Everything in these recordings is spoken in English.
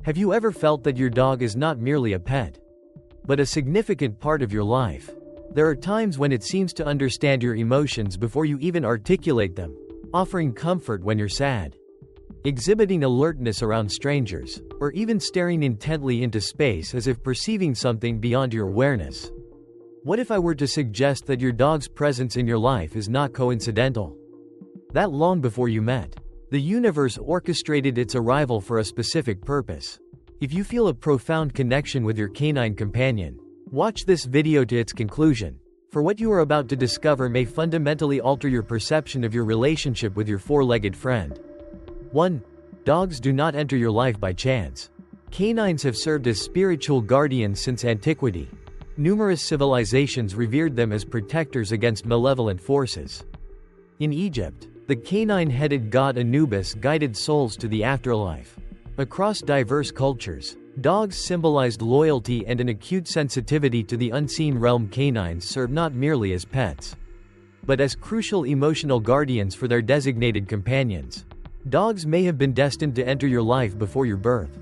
Have you ever felt that your dog is not merely a pet, but a significant part of your life? There are times when it seems to understand your emotions before you even articulate them, offering comfort when you're sad, exhibiting alertness around strangers, or even staring intently into space as if perceiving something beyond your awareness. What if I were to suggest that your dog's presence in your life is not coincidental? That long before you met, the universe orchestrated its arrival for a specific purpose. If you feel a profound connection with your canine companion, watch this video to its conclusion, for what you are about to discover may fundamentally alter your perception of your relationship with your four-legged friend. 1. Dogs do not enter your life by chance. Canines have served as spiritual guardians since antiquity. Numerous civilizations revered them as protectors against malevolent forces. In Egypt, the canine-headed god Anubis guided souls to the afterlife. Across diverse cultures, dogs symbolized loyalty and an acute sensitivity to the unseen realm. Canines serve not merely as pets, but as crucial emotional guardians for their designated companions. Dogs may have been destined to enter your life before your birth.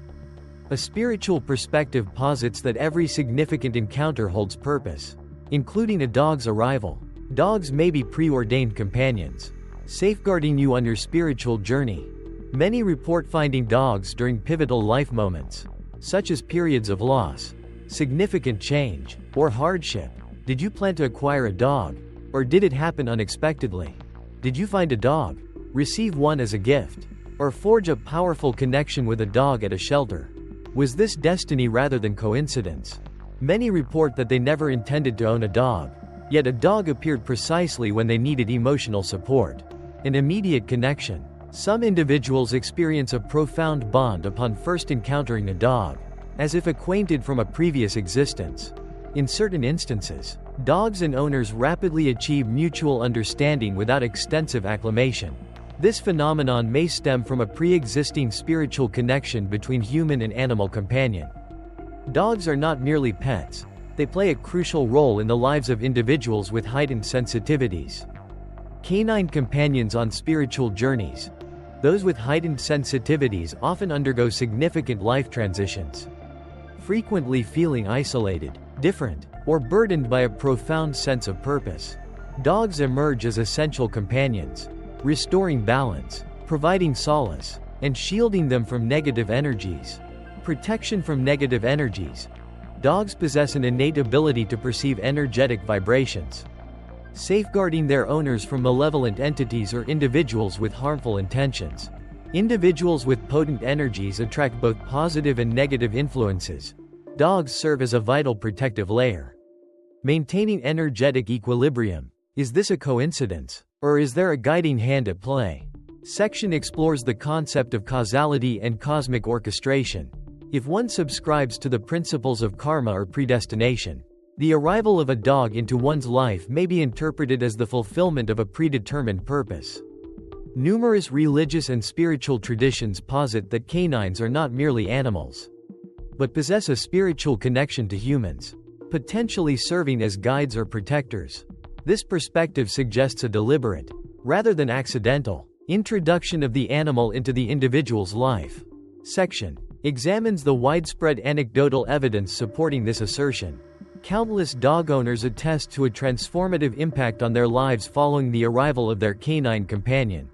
A spiritual perspective posits that every significant encounter holds purpose, including a dog's arrival. Dogs may be preordained companions, safeguarding you on your spiritual journey. Many report finding dogs during pivotal life moments, such as periods of loss, significant change, or hardship. Did you plan to acquire a dog, or did it happen unexpectedly? Did you find a dog, receive one as a gift, or forge a powerful connection with a dog at a shelter? Was this destiny rather than coincidence? Many report that they never intended to own a dog, yet a dog appeared precisely when they needed emotional support, an immediate connection. Some individuals experience a profound bond upon first encountering a dog, as if acquainted from a previous existence. In certain instances, dogs and owners rapidly achieve mutual understanding without extensive acclimation. This phenomenon may stem from a pre-existing spiritual connection between human and animal companion. Dogs are not merely pets, they play a crucial role in the lives of individuals with heightened sensitivities. Canine companions on spiritual journeys. Those with heightened sensitivities often undergo significant life transitions, frequently feeling isolated, different, or burdened by a profound sense of purpose. Dogs emerge as essential companions, restoring balance, providing solace, and shielding them from negative energies. Protection from negative energies. Dogs possess an innate ability to perceive energetic vibrations, safeguarding their owners from malevolent entities or individuals with harmful intentions. Individuals with potent energies attract both positive and negative influences. Dogs serve as a vital protective layer, maintaining energetic equilibrium. Is this a coincidence, or is there a guiding hand at play? Section explores the concept of causality and cosmic orchestration. If one subscribes to the principles of karma or predestination, the arrival of a dog into one's life may be interpreted as the fulfillment of a predetermined purpose. Numerous religious and spiritual traditions posit that canines are not merely animals, but possess a spiritual connection to humans, potentially serving as guides or protectors. This perspective suggests a deliberate, rather than accidental, introduction of the animal into the individual's life. Section examines the widespread anecdotal evidence supporting this assertion. Countless dog owners attest to a transformative impact on their lives following the arrival of their canine companion.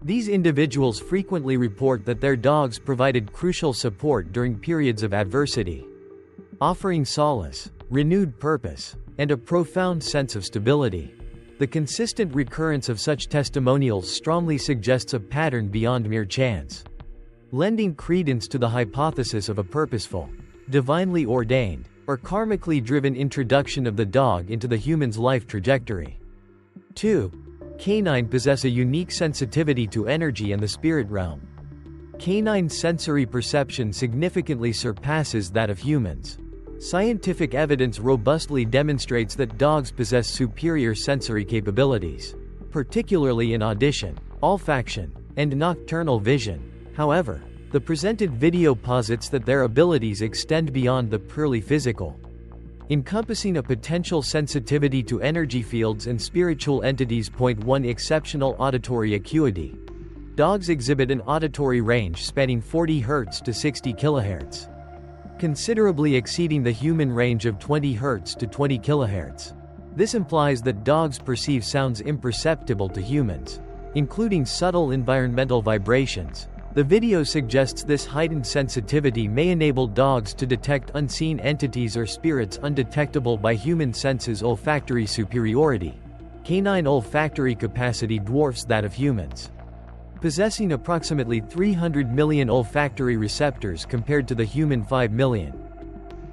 These individuals frequently report that their dogs provided crucial support during periods of adversity, offering solace, renewed purpose, and a profound sense of stability. The consistent recurrence of such testimonials strongly suggests a pattern beyond mere chance, lending credence to the hypothesis of a purposeful, divinely ordained, or karmically driven introduction of the dog into the human's life trajectory. 2. Canine possess a unique sensitivity to energy and the spirit realm. Canine sensory perception significantly surpasses that of humans. Scientific evidence robustly demonstrates that dogs possess superior sensory capabilities, particularly in audition, olfaction, and nocturnal vision. However, the presented video posits that their abilities extend beyond the purely physical, encompassing a potential sensitivity to energy fields and spiritual entities. 1. Exceptional auditory acuity. Dogs exhibit an auditory range spanning 40 Hz to 60 kHz, considerably exceeding the human range of 20 Hz to 20 kHz. This implies that dogs perceive sounds imperceptible to humans, including subtle environmental vibrations. The video suggests this heightened sensitivity may enable dogs to detect unseen entities or spirits undetectable by human senses. Olfactory superiority. Canine olfactory capacity dwarfs that of humans, possessing approximately 300 million olfactory receptors compared to the human 5 million.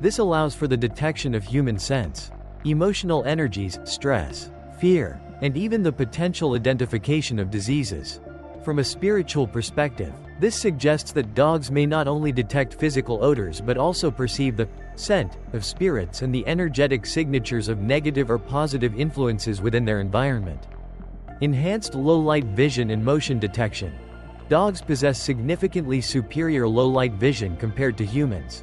This allows for the detection of human sense, emotional energies, stress, fear, and even the potential identification of diseases. From a spiritual perspective, this suggests that dogs may not only detect physical odors but also perceive the scent of spirits and the energetic signatures of negative or positive influences within their environment. Enhanced low-light vision and motion detection. Dogs possess significantly superior low-light vision compared to humans,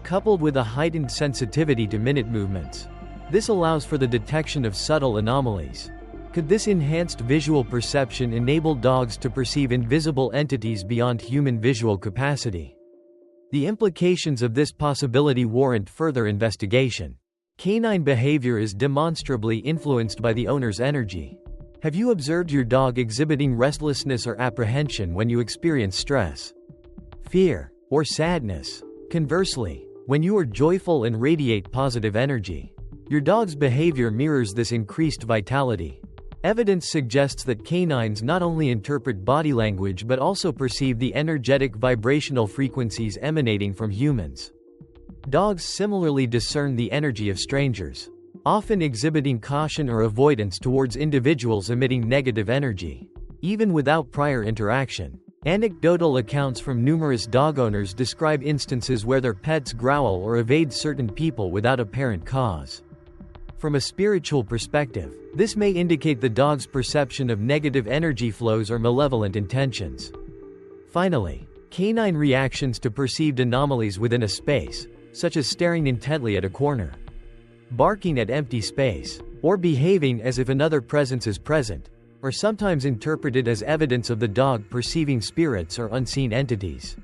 coupled with a heightened sensitivity to minute movements. This allows for the detection of subtle anomalies. Could this enhanced visual perception enable dogs to perceive invisible entities beyond human visual capacity? The implications of this possibility warrant further investigation. Canine behavior is demonstrably influenced by the owner's energy. Have you observed your dog exhibiting restlessness or apprehension when you experience stress, fear, or sadness? Conversely, when you are joyful and radiate positive energy, your dog's behavior mirrors this increased vitality. Evidence suggests that canines not only interpret body language but also perceive the energetic vibrational frequencies emanating from humans. Dogs similarly discern the energy of strangers, often exhibiting caution or avoidance towards individuals emitting negative energy, even without prior interaction. Anecdotal accounts from numerous dog owners describe instances where their pets growl or evade certain people without apparent cause. From a spiritual perspective, this may indicate the dog's perception of negative energy flows or malevolent intentions. Finally, canine reactions to perceived anomalies within a space, such as staring intently at a corner, barking at empty space, or behaving as if another presence is present, are sometimes interpreted as evidence of the dog perceiving spirits or unseen entities.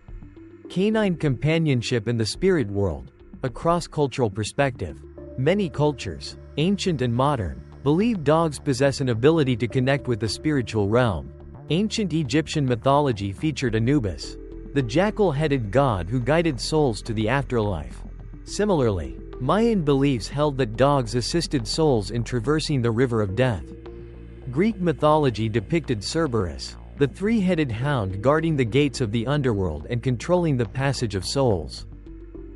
Canine companionship in the spirit world. A cross-cultural perspective. Many cultures, ancient and modern, believe dogs possess an ability to connect with the spiritual realm. Ancient Egyptian mythology featured Anubis, the jackal-headed god who guided souls to the afterlife. Similarly, Mayan beliefs held that dogs assisted souls in traversing the river of death. Greek mythology depicted Cerberus, the three-headed hound guarding the gates of the underworld and controlling the passage of souls.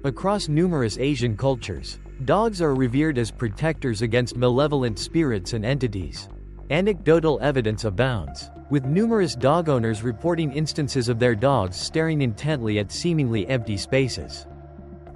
Across numerous Asian cultures, dogs are revered as protectors against malevolent spirits and entities. Anecdotal evidence abounds, with numerous dog owners reporting instances of their dogs staring intently at seemingly empty spaces,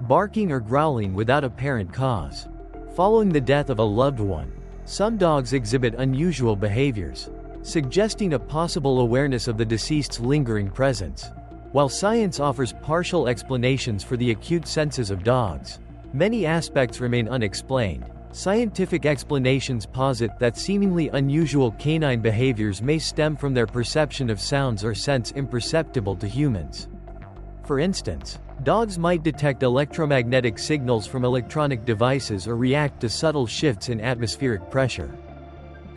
barking or growling without apparent cause. Following the death of a loved one, some dogs exhibit unusual behaviors, suggesting a possible awareness of the deceased's lingering presence. While science offers partial explanations for the acute senses of dogs, many aspects remain unexplained. Scientific explanations posit that seemingly unusual canine behaviors may stem from their perception of sounds or scents imperceptible to humans. For instance, dogs might detect electromagnetic signals from electronic devices or react to subtle shifts in atmospheric pressure.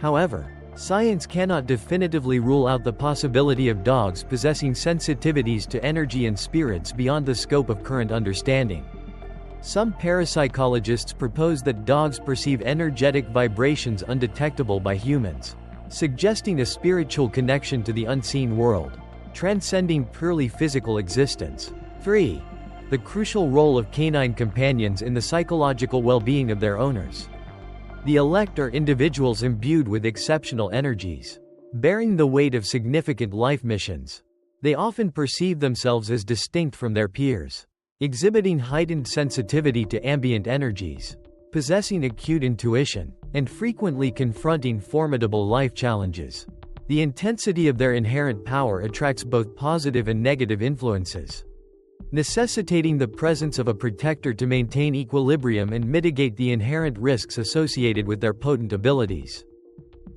However, science cannot definitively rule out the possibility of dogs possessing sensitivities to energy and spirits beyond the scope of current understanding. Some parapsychologists propose that dogs perceive energetic vibrations undetectable by humans, suggesting a spiritual connection to the unseen world, transcending purely physical existence. 3. The crucial role of canine companions in the psychological well-being of their owners. The elect are individuals imbued with exceptional energies, bearing the weight of significant life missions. They often perceive themselves as distinct from their peers, exhibiting heightened sensitivity to ambient energies, possessing acute intuition, and frequently confronting formidable life challenges. The intensity of their inherent power attracts both positive and negative influences, necessitating the presence of a protector to maintain equilibrium and mitigate the inherent risks associated with their potent abilities.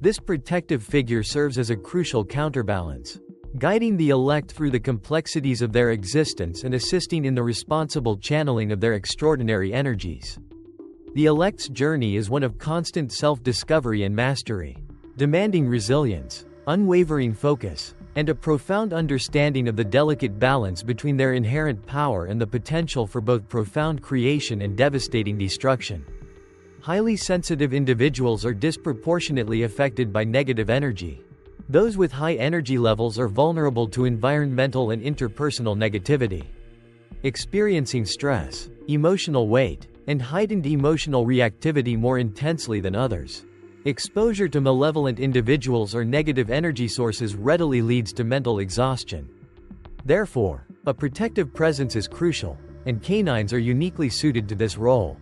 This protective figure serves as a crucial counterbalance, guiding the elect through the complexities of their existence and assisting in the responsible channeling of their extraordinary energies. The elect's journey is one of constant self-discovery and mastery, demanding resilience, unwavering focus, and a profound understanding of the delicate balance between their inherent power and the potential for both profound creation and devastating destruction. Highly sensitive individuals are disproportionately affected by negative energy. Those with high energy levels are vulnerable to environmental and interpersonal negativity, experiencing stress, emotional weight, and heightened emotional reactivity more intensely than others. Exposure to malevolent individuals or negative energy sources readily leads to mental exhaustion. Therefore, a protective presence is crucial, and canines are uniquely suited to this role.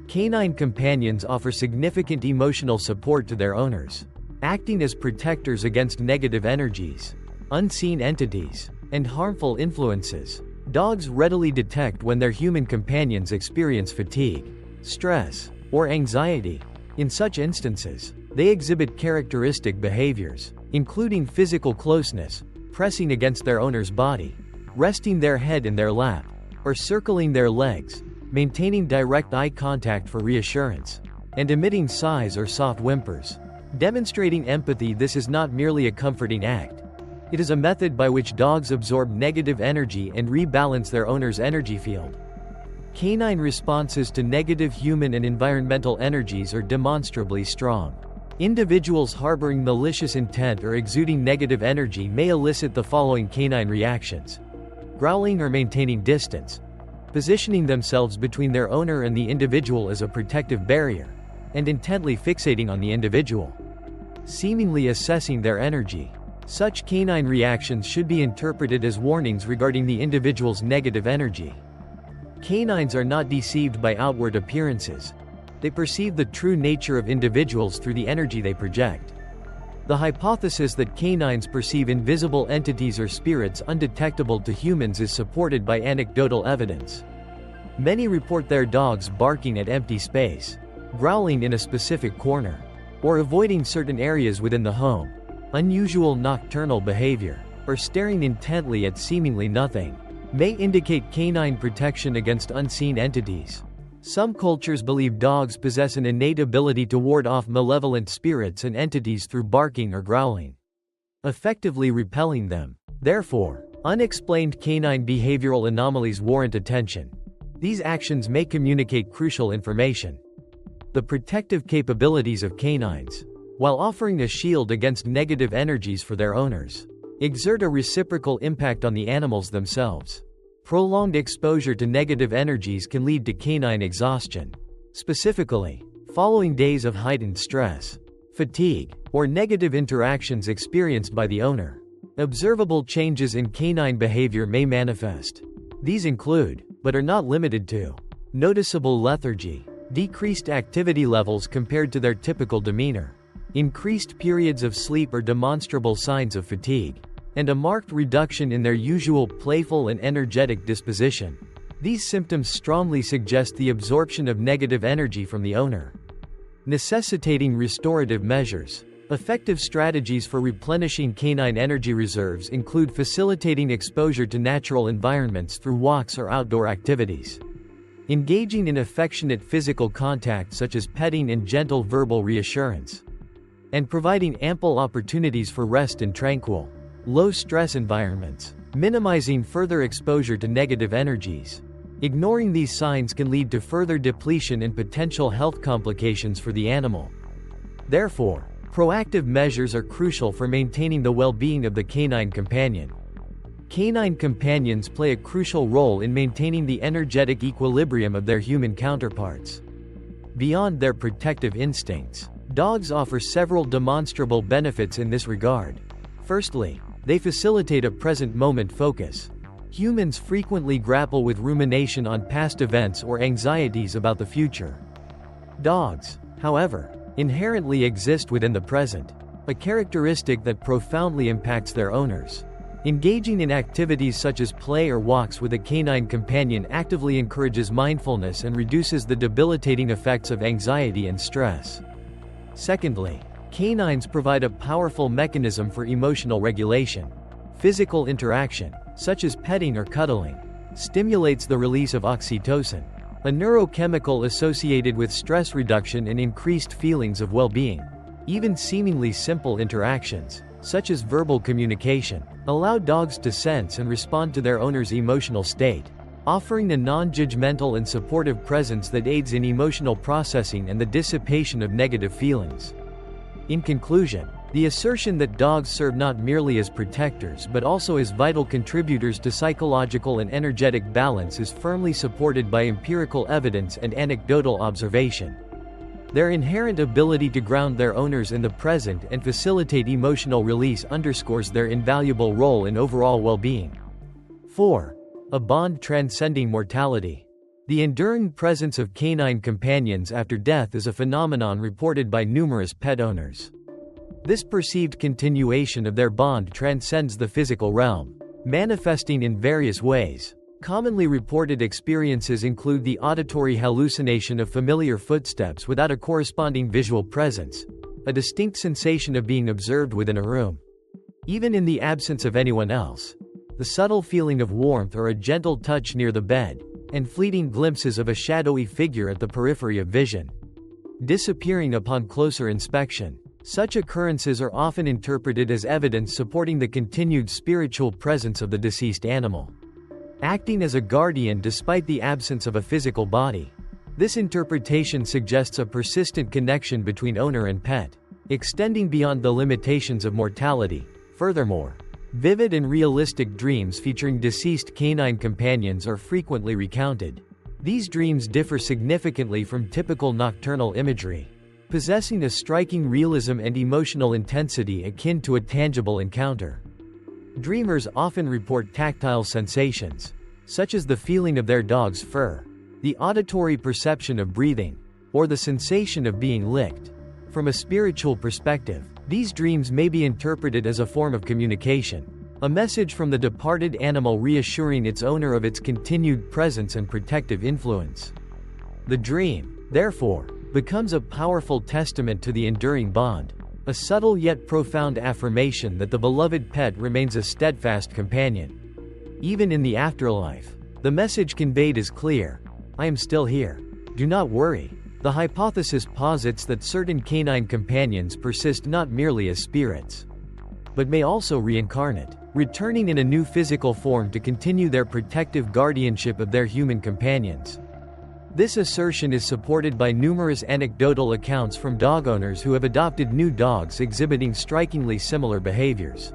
Canine companions offer significant emotional support to their owners, acting as protectors against negative energies, unseen entities, and harmful influences. Dogs readily detect when their human companions experience fatigue, stress, or anxiety. In such instances, they exhibit characteristic behaviors, including physical closeness, pressing against their owner's body, resting their head in their lap, or circling their legs, maintaining direct eye contact for reassurance, and emitting sighs or soft whimpers. Demonstrating empathy. This is not merely a comforting act. It is a method by which dogs absorb negative energy and rebalance their owner's energy field. Canine responses to negative human and environmental energies are demonstrably strong. Individuals harboring malicious intent or exuding negative energy may elicit the following canine reactions: growling or maintaining distance, positioning themselves between their owner and the individual as a protective barrier, and intently fixating on the individual, seemingly assessing their energy. Such canine reactions should be interpreted as warnings regarding the individual's negative energy. Canines are not deceived by outward appearances. They perceive the true nature of individuals through the energy they project. The hypothesis that canines perceive invisible entities or spirits undetectable to humans is supported by anecdotal evidence. Many report their dogs barking at empty space, growling in a specific corner, or avoiding certain areas within the home. Unusual nocturnal behavior, or staring intently at seemingly nothing, may indicate canine protection against unseen entities. Some cultures believe dogs possess an innate ability to ward off malevolent spirits and entities through barking or growling, effectively repelling them. Therefore, unexplained canine behavioral anomalies warrant attention. These actions may communicate crucial information. The protective capabilities of canines, while offering a shield against negative energies for their owners, exert a reciprocal impact on the animals themselves. Prolonged exposure to negative energies can lead to canine exhaustion. Specifically, following days of heightened stress, fatigue, or negative interactions experienced by the owner, observable changes in canine behavior may manifest. These include, but are not limited to, noticeable lethargy, decreased activity levels compared to their typical demeanor, increased periods of sleep or demonstrable signs of fatigue, and a marked reduction in their usual playful and energetic disposition. These symptoms strongly suggest the absorption of negative energy from the owner, necessitating restorative measures. Effective strategies for replenishing canine energy reserves include facilitating exposure to natural environments through walks or outdoor activities, engaging in affectionate physical contact such as petting and gentle verbal reassurance, and providing ample opportunities for rest in tranquil, low-stress environments, minimizing further exposure to negative energies. Ignoring these signs can lead to further depletion and potential health complications for the animal. Therefore, proactive measures are crucial for maintaining the well-being of the canine companion. Canine companions play a crucial role in maintaining the energetic equilibrium of their human counterparts. Beyond their protective instincts, dogs offer several demonstrable benefits in this regard. Firstly, they facilitate a present-moment focus. Humans frequently grapple with rumination on past events or anxieties about the future. Dogs, however, inherently exist within the present, a characteristic that profoundly impacts their owners. Engaging in activities such as play or walks with a canine companion actively encourages mindfulness and reduces the debilitating effects of anxiety and stress. Secondly, canines provide a powerful mechanism for emotional regulation. Physical interaction, such as petting or cuddling, stimulates the release of oxytocin, a neurochemical associated with stress reduction and increased feelings of well-being. Even seemingly simple interactions, such as verbal communication, allow dogs to sense and respond to their owner's emotional state, offering a non-judgmental and supportive presence that aids in emotional processing and the dissipation of negative feelings. In conclusion, the assertion that dogs serve not merely as protectors but also as vital contributors to psychological and energetic balance is firmly supported by empirical evidence and anecdotal observation. Their inherent ability to ground their owners in the present and facilitate emotional release underscores their invaluable role in overall well-being. 4. A bond transcending mortality. The enduring presence of canine companions after death is a phenomenon reported by numerous pet owners. This perceived continuation of their bond transcends the physical realm, manifesting in various ways. Commonly reported experiences include the auditory hallucination of familiar footsteps without a corresponding visual presence, a distinct sensation of being observed within a room, even in the absence of anyone else, the subtle feeling of warmth or a gentle touch near the bed, and fleeting glimpses of a shadowy figure at the periphery of vision, disappearing upon closer inspection. Such occurrences are often interpreted as evidence supporting the continued spiritual presence of the deceased animal, acting as a guardian despite the absence of a physical body. This interpretation suggests a persistent connection between owner and pet, extending beyond the limitations of mortality. Furthermore, vivid and realistic dreams featuring deceased canine companions are frequently recounted. These dreams differ significantly from typical nocturnal imagery, possessing a striking realism and emotional intensity akin to a tangible encounter. Dreamers often report tactile sensations, such as the feeling of their dog's fur, the auditory perception of breathing, or the sensation of being licked. From a spiritual perspective, these dreams may be interpreted as a form of communication, a message from the departed animal reassuring its owner of its continued presence and protective influence. The dream, therefore, becomes a powerful testament to the enduring bond, a subtle yet profound affirmation that the beloved pet remains a steadfast companion. Even in the afterlife, the message conveyed is clear: I am still here. Do not worry. The hypothesis posits that certain canine companions persist not merely as spirits, but may also reincarnate, returning in a new physical form to continue their protective guardianship of their human companions. This assertion is supported by numerous anecdotal accounts from dog owners who have adopted new dogs exhibiting strikingly similar behaviors,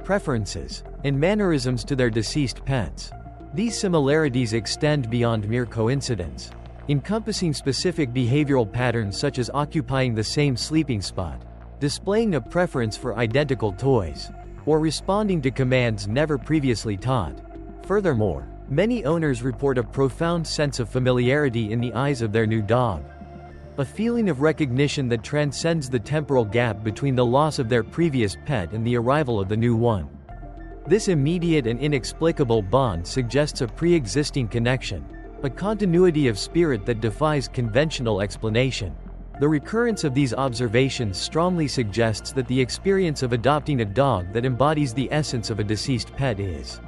preferences, and mannerisms to their deceased pets. These similarities extend beyond mere coincidence, encompassing specific behavioral patterns such as occupying the same sleeping spot, displaying a preference for identical toys, or responding to commands never previously taught. Furthermore, many owners report a profound sense of familiarity in the eyes of their new dog, a feeling of recognition that transcends the temporal gap between the loss of their previous pet and the arrival of the new one. This immediate and inexplicable bond suggests a pre-existing connection, a continuity of spirit that defies conventional explanation. The recurrence of these observations strongly suggests that the experience of adopting a dog that embodies the essence of a deceased pet is,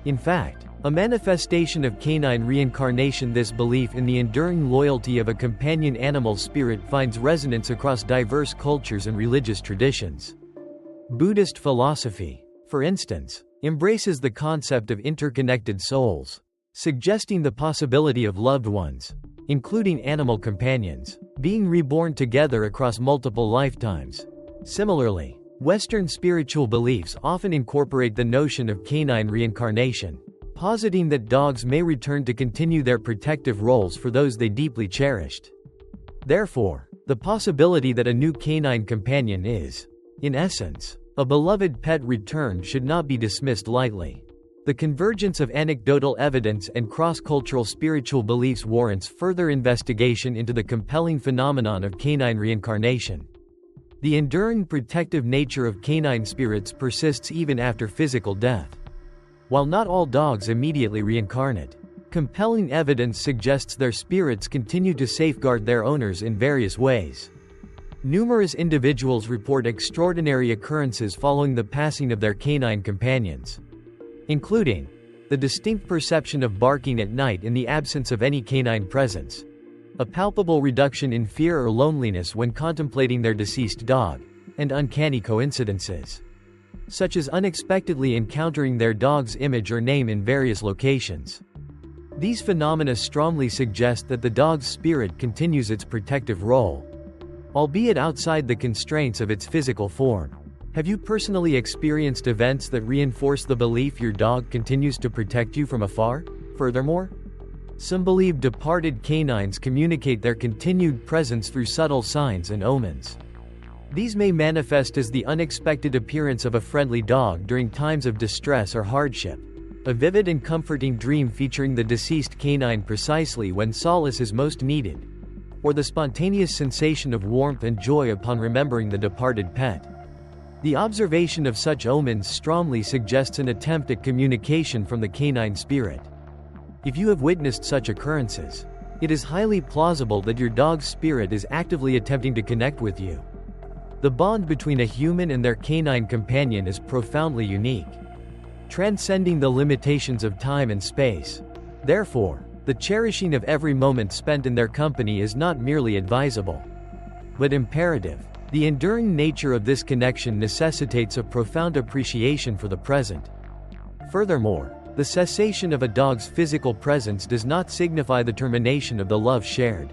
in fact, a manifestation of canine reincarnation. This belief in the enduring loyalty of a companion animal spirit finds resonance across diverse cultures and religious traditions. Buddhist philosophy, for instance, embraces the concept of interconnected souls, suggesting the possibility of loved ones, including animal companions, being reborn together across multiple lifetimes. Similarly, Western spiritual beliefs often incorporate the notion of canine reincarnation, positing that dogs may return to continue their protective roles for those they deeply cherished. Therefore, the possibility that a new canine companion is, in essence, a beloved pet returned should not be dismissed lightly. The convergence of anecdotal evidence and cross-cultural spiritual beliefs warrants further investigation into the compelling phenomenon of canine reincarnation. The enduring protective nature of canine spirits persists even after physical death. While not all dogs immediately reincarnate, compelling evidence suggests their spirits continue to safeguard their owners in various ways. Numerous individuals report extraordinary occurrences following the passing of their canine companions, including the distinct perception of barking at night in the absence of any canine presence, a palpable reduction in fear or loneliness when contemplating their deceased dog, and uncanny coincidences, such as unexpectedly encountering their dog's image or name in various locations. These phenomena strongly suggest that the dog's spirit continues its protective role, albeit outside the constraints of its physical form. Have you personally experienced events that reinforce the belief your dog continues to protect you from afar? Furthermore, some believe departed canines communicate their continued presence through subtle signs and omens. These may manifest as the unexpected appearance of a friendly dog during times of distress or hardship, a vivid and comforting dream featuring the deceased canine precisely when solace is most needed, or the spontaneous sensation of warmth and joy upon remembering the departed pet. The observation of such omens strongly suggests an attempt at communication from the canine spirit. If you have witnessed such occurrences, it is highly plausible that your dog's spirit is actively attempting to connect with you. The bond between a human and their canine companion is profoundly unique, transcending the limitations of time and space. Therefore, the cherishing of every moment spent in their company is not merely advisable, but imperative. The enduring nature of this connection necessitates a profound appreciation for the present. Furthermore, the cessation of a dog's physical presence does not signify the termination of the love shared.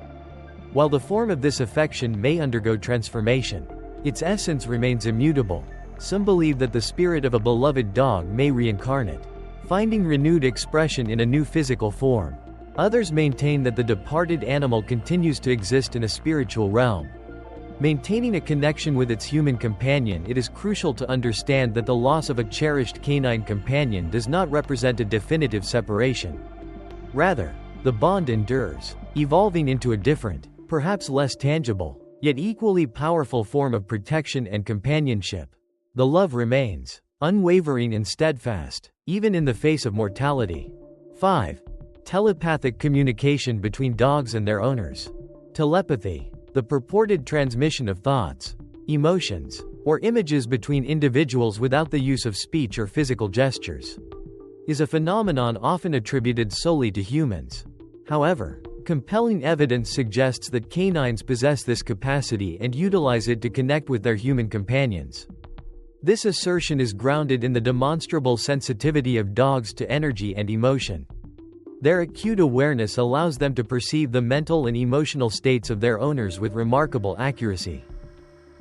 While the form of this affection may undergo transformation, its essence remains immutable. Some believe that the spirit of a beloved dog may reincarnate, finding renewed expression in a new physical form. Others maintain that the departed animal continues to exist in a spiritual realm. Maintaining a connection with its human companion, it is crucial to understand that the loss of a cherished canine companion does not represent a definitive separation. Rather, the bond endures, evolving into a different, perhaps less tangible, yet equally powerful form of protection and companionship. The love remains unwavering and steadfast, even in the face of mortality. 5. Telepathic communication between dogs and their owners. Telepathy, the purported transmission of thoughts, emotions, or images between individuals without the use of speech or physical gestures, is a phenomenon often attributed solely to humans. However, compelling evidence suggests that canines possess this capacity and utilize it to connect with their human companions. This assertion is grounded in the demonstrable sensitivity of dogs to energy and emotion. Their acute awareness allows them to perceive the mental and emotional states of their owners with remarkable accuracy.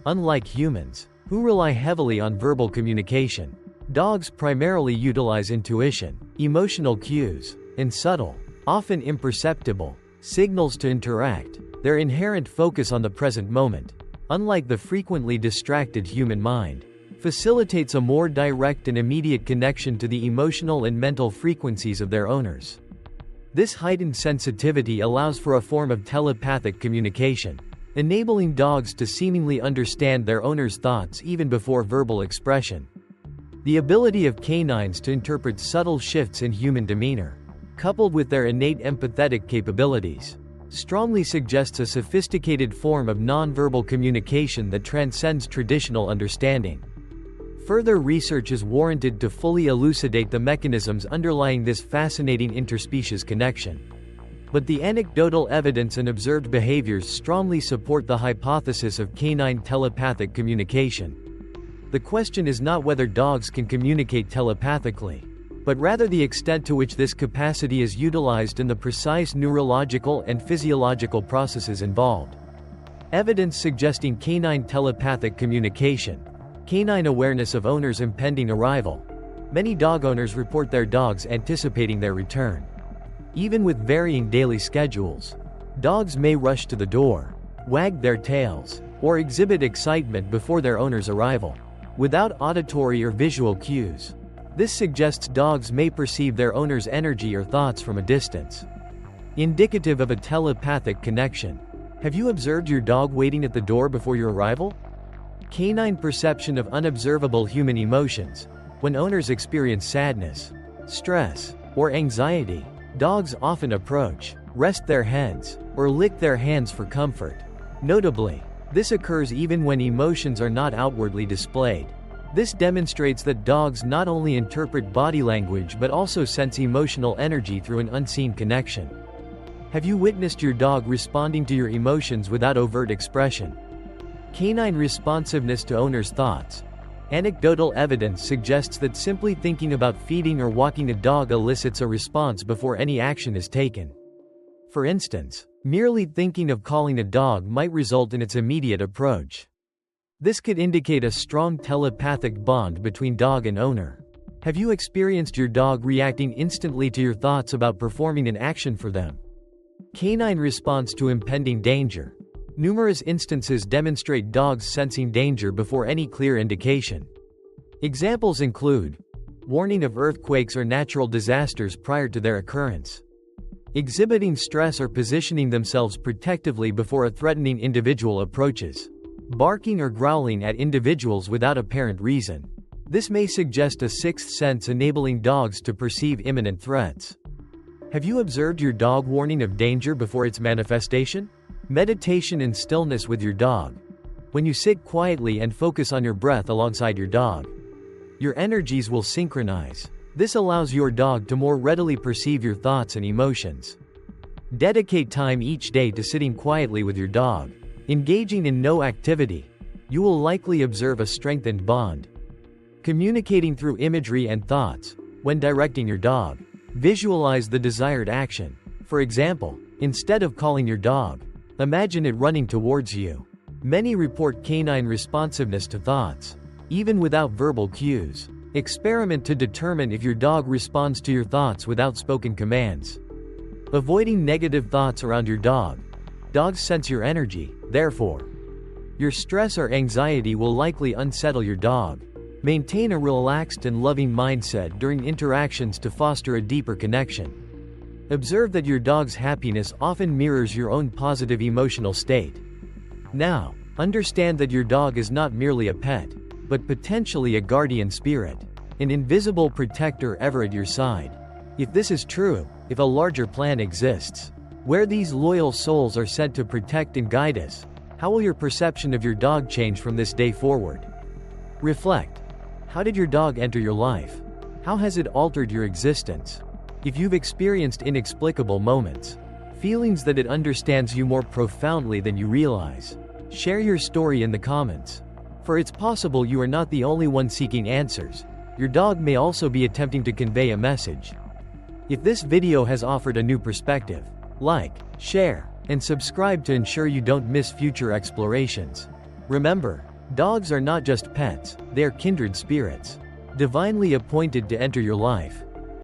Unlike humans, who rely heavily on verbal communication, dogs primarily utilize intuition, emotional cues, and subtle, often imperceptible, signals to interact. Their inherent focus on the present moment, unlike the frequently distracted human mind, facilitates a more direct and immediate connection to the emotional and mental frequencies of their owners. This heightened sensitivity allows for a form of telepathic communication, enabling dogs to seemingly understand their owner's thoughts even before verbal expression. The ability of canines to interpret subtle shifts in human demeanor, coupled with their innate empathetic capabilities, strongly suggests a sophisticated form of nonverbal communication that transcends traditional understanding. Further research is warranted to fully elucidate the mechanisms underlying this fascinating interspecies connection. But the anecdotal evidence and observed behaviors strongly support the hypothesis of canine telepathic communication. The question is not whether dogs can communicate telepathically, but rather the extent to which this capacity is utilized and the precise neurological and physiological processes involved. Evidence suggesting canine telepathic communication. Canine awareness of owners' impending arrival. Many dog owners report their dogs anticipating their return. Even with varying daily schedules, dogs may rush to the door, wag their tails, or exhibit excitement before their owner's arrival, without auditory or visual cues. This suggests dogs may perceive their owner's energy or thoughts from a distance, indicative of a telepathic connection. Have you observed your dog waiting at the door before your arrival? Canine perception of unobservable human emotions. When owners experience sadness, stress, or anxiety, dogs often approach, rest their heads, or lick their hands for comfort. Notably, This occurs even when emotions are not outwardly displayed. This demonstrates that dogs not only interpret body language but also sense emotional energy through an unseen connection. Have you witnessed your dog responding to your emotions without overt expression? Canine responsiveness to owner's thoughts. Anecdotal evidence suggests that simply thinking about feeding or walking a dog elicits a response before any action is taken. For instance, merely thinking of calling a dog might result in its immediate approach. This could indicate a strong telepathic bond between dog and owner. Have you experienced your dog reacting instantly to your thoughts about performing an action for them? Canine response to impending danger. Numerous instances demonstrate dogs sensing danger before any clear indication. Examples include warning of earthquakes or natural disasters prior to their occurrence, exhibiting stress or positioning themselves protectively before a threatening individual approaches, barking or growling at individuals without apparent reason. This may suggest a sixth sense enabling dogs to perceive imminent threats. Have you observed your dog warning of danger before its manifestation? Meditation in stillness with your dog. When you sit quietly and focus on your breath alongside your dog, your energies will synchronize. This allows your dog to more readily perceive your thoughts and emotions. Dedicate time each day to sitting quietly with your dog. Engaging in no activity. You will likely observe a strengthened bond. Communicating through imagery and thoughts. When directing your dog, visualize the desired action. For example, instead of calling your dog, imagine it running towards you. Many report canine responsiveness to thoughts, even without verbal cues. Experiment to determine if your dog responds to your thoughts without spoken commands. Avoiding negative thoughts around your dog. Dogs sense your energy, therefore, your stress or anxiety will likely unsettle your dog. Maintain a relaxed and loving mindset during interactions to foster a deeper connection. Observe that your dog's happiness often mirrors your own positive emotional state. Now, understand that your dog is not merely a pet, but potentially a guardian spirit, an invisible protector ever at your side. If this is true, if a larger plan exists, where these loyal souls are sent to protect and guide us, how will your perception of your dog change from this day forward? Reflect. How did your dog enter your life? How has it altered your existence? If you've experienced inexplicable moments, feelings that it understands you more profoundly than you realize, share your story in the comments. For it's possible you are not the only one seeking answers. Your dog may also be attempting to convey a message. If this video has offered a new perspective, like, share, and subscribe to ensure you don't miss future explorations. Remember, dogs are not just pets, they are kindred spirits, divinely appointed to enter your life.